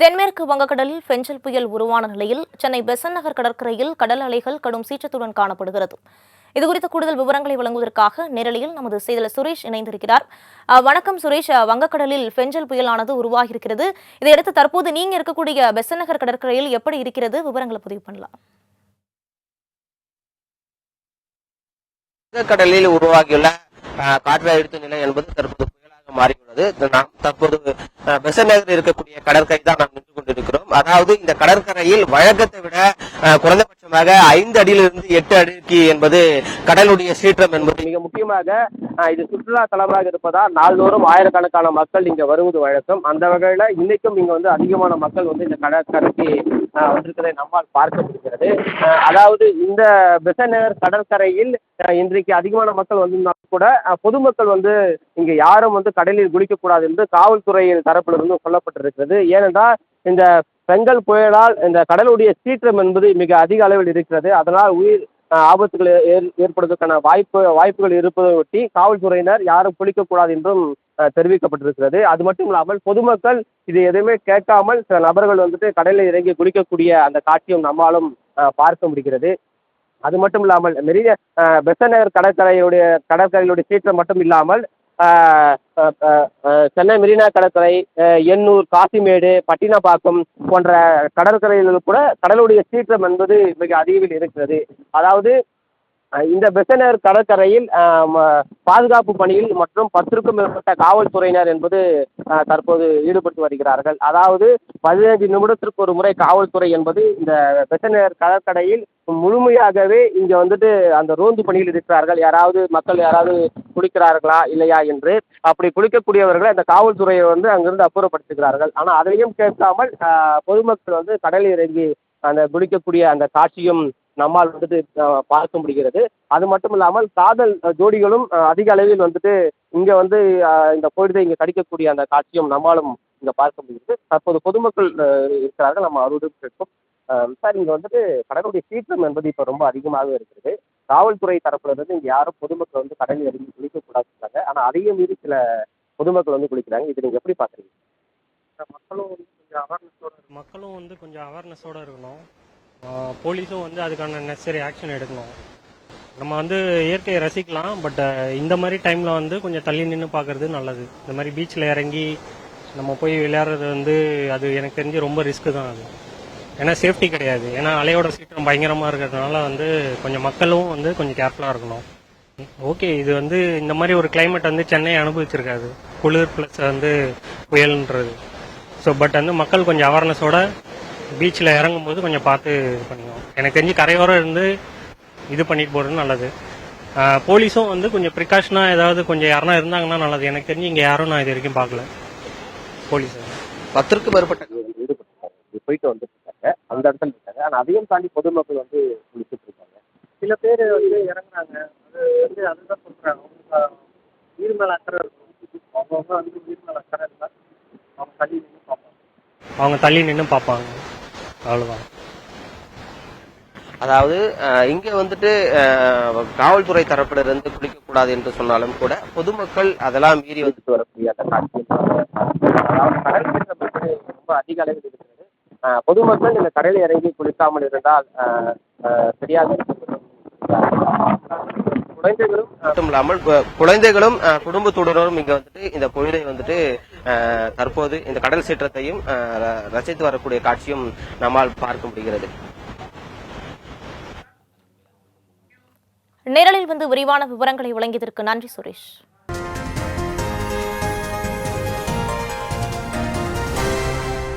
தென்மேற்கு வங்கக்கடலில் பெஞ்சல் புயல் உருவான நிலையில் சென்னை பெசன்ட் நகர் கடற்கரையில் கடல் அலைகள் கடும் சீற்றத்துடன் காணப்படுகிறது. இதுகுறித்த கூடுதல் விவரங்களை வழங்குவதற்காக நேரலையில் நமது செய்தியாளர் சுரேஷ் இணைந்திருக்கிறார். வணக்கம் சுரேஷ். வங்கக்கடலில் பெஞ்சல் புயலானது உருவாகியிருக்கிறது. இதையடுத்து தற்போது நீங்க இருக்கக்கூடிய பெசன்ட் நகர் கடற்கரையில் எப்படி இருக்கிறது? விவரங்களை பதிவு பண்ணலாம். கடலில் உருவாகியுள்ள காற்றழுத்த நிலை என்பது தற்போது புயலாக மாறியுள்ளது. நாம் தற்போது பெசன்ட் நகரில் இருக்கக்கூடிய கடற்கரை தான் நாம் நின்று கொண்டிருக்கிறோம். அதாவது இந்த கடற்கரையில் வழக்கத்தை விட குறைந்தபட்சமாக 5 அடியிலிருந்து 8 அடிக்கு என்பது கடலுடைய சீற்றம் என்பது மிக முக்கியமாக இது சுற்றுலா தலமாக இருப்பதால் நாள்தோறும் ஆயிரக்கணக்கான மக்கள் இங்க வருவது வழக்கம். அந்த வகையில இன்னைக்கும் இங்க அதிகமான மக்கள் இந்த கடற்கரைக்கு வந்திருக்கிறதை நம்மால் பார்க்க முடிகிறது. அதாவது இந்த பெசன்ட் நகர் கடற்கரையில் இன்றைக்கு அதிகமான மக்கள் வந்திருந்தாலும் கூட பொதுமக்கள் இங்க யாரும் கடலில் குளிக்கக்கூடாது என்று காவல்துறையின் தரப்பிலிருந்து சொல்லப்பட்டிருக்கிறது. ஏனென்றால் இந்த பெங்கல் புயலால் இந்த கடலுடைய சீற்றம் என்பது மிக அதிக அளவில் இருக்கிறது. அதனால் உயிர் ஆபத்துகள் ஏற்படுவதற்கான வாய்ப்புகள் இருப்பதை ஒட்டி காவல்துறையினர் யாரும் குளிக்கக்கூடாது என்றும் தெரிவிக்கப்பட்டிருக்கிறது. அது மட்டும் இல்லாமல் பொதுமக்கள் இது எதுவுமே கேட்காமல் சில நபர்கள் கடலில் இறங்கி குளிக்கக்கூடிய அந்த காட்சியும் நம்மாலும் பார்க்க முடிகிறது. அது மட்டும் இல்லாமல் பெசன்ட் நகர் கடற்கரையுடைய சீற்றம் மட்டும் இல்லாமல் சென்னை மெரினா கடற்கரை, எண்ணூர், காசிமேடு, பட்டினப்பாக்கம் போன்ற கடற்கரைகளில் கூட கடலுடைய சீற்றம் என்பது மிக அதிகவில் இருக்கிறது. அதாவது இந்த பெசன்ட் நகர் கடற்கரையில் பாதுகாப்பு பணியில் மற்றும் 10க்கும் மேற்பட்ட காவல்துறையினர் என்பது தற்போது ஈடுபட்டு வருகிறார்கள். அதாவது 15 நிமிடத்திற்கு ஒரு முறை காவல்துறை என்பது இந்த பெசன்ட் நகர் கடற்கரையில் முழுமையாகவே இங்க அந்த ரோந்து பணியில் இருக்கிறார்கள். மக்கள் யாராவது குளிக்கிறார்களா இல்லையா என்று. அப்படி குளிக்கக்கூடியவர்களை அந்த காவல்துறையை அங்கிருந்து அப்புறப்படுத்துகிறார்கள். ஆனால் அதையும் கேட்காமல் பொதுமக்கள் கடலில் இறங்கி அந்த குளிக்கக்கூடிய அந்த காட்சியும் நம்மால் பார்க்க முடிகிறது. அது மட்டும் இல்லாமல் காதல் ஜோடிகளும் அதிக அளவில் இங்க இந்த பொழுதை இங்க கடிக்கக்கூடிய அந்த காட்சியும் நம்மாலும் இங்க பார்க்க முடிகிறது. தற்போது பொதுமக்கள் இருக்கிறார்கள். நம்ம அவரோடு கேட்போம். சார், இங்க கடலுடைய சீற்றம் என்பது இப்ப ரொம்ப அதிகமாக இருக்கிறது. காவல்துறை தரப்புல இருந்து இங்க யாரும் பொதுமக்கள் கடலில் இறங்கி குளிக்கக்கூடாதுன்றாங்க. ஆனா அதையும் மீறி சில பொதுமக்கள் குளிக்கிறாங்க. இது நீங்க எப்படி பாக்குறீங்க? மக்களும் கொஞ்சம் அவேர்னஸோட இருக்கணும். போலீஸும் அதுக்கான நெசசரி ஆக்ஷன் எடுக்கணும். நம்ம இயற்கையை ரசிக்கலாம். பட் இந்த மாதிரி டைமில் கொஞ்சம் தள்ளி நின்று பார்க்கறது நல்லது. இந்த மாதிரி பீச்சில் இறங்கி நம்ம போய் விளையாடுறது அது எனக்கு தெரிஞ்சு ரொம்ப ரிஸ்க்கு தான். அது ஏன்னா சேஃப்டி கிடையாது. ஏன்னா அலையோட சீற்றம் பயங்கரமாக இருக்கிறதுனால கொஞ்சம் மக்களும் கொஞ்சம் கேர்ஃபுல்லாக இருக்கணும். ஓகே, இது இந்த மாதிரி ஒரு கிளைமேட் சென்னை அனுபவிச்சிருக்காது. குளிர் ப்ளஸ் புயல்ன்றது. ஸோ பட் மக்கள் கொஞ்சம் அவேர்னஸோட பீச்சில் இறங்கும்போது கொஞ்சம் பார்த்து இது பண்ணுவோம். எனக்கு தெரிஞ்சு கரையோரம் இருந்து இது பண்ணிட்டு போகிறது நல்லது. போலீஸும் கொஞ்சம் ப்ரிகாஷனாக ஏதாவது கொஞ்சம் யாருன்னா இருந்தாங்கன்னா நல்லது. எனக்கு தெரிஞ்சு இங்கே யாரும் நான் இது வரைக்கும் பார்க்கல. போலீஸ் 10க்கும் மேற்பட்ட போயிட்டு வந்துருக்காங்க, அந்த இடத்துல இருக்காங்க. ஆனால் அதையும் தாண்டி பொதுமக்கள் குளிச்சுட்டு இருக்காங்க. சில பேர் இறங்குறாங்க. அதுதான் சொல்றாங்க, அவங்க உயிர் மேல அக்கறை இருக்கும். அவங்க உயிர் மேல அக்கறை இருந்தா அவங்க தள்ளி நின்று பார்ப்பாங்க. அவ்வளவுதான். அதாவது இங்க காவல்துறை தரப்புல இருந்து குளிக்கக்கூடாது என்று சொன்னாலும் கூட பொதுமக்கள் அதெல்லாம் மீறி வரக்கூடிய அந்த காட்சி கடல் சீற்றம் ரொம்ப அதிக அளவில் இருக்கிறது. பொதுமக்கள் இந்த கடலில் இறங்கி குளிக்காமல் இருந்தால் சரியாக குழந்தைகளும் மட்டும் இல்லாமல் குழந்தைகளும் குடும்பத்துடனும் இங்க இந்த பொழுதை தற்போது இந்த கடல் சீற்றத்தையும் ரசித்து வரக்கூடிய காட்சியும் நம்மால் பார்க்க முடிகிறது. நேரலில் விரிவான விவரங்களை வழங்கியதற்கு நன்றி சுரேஷ்.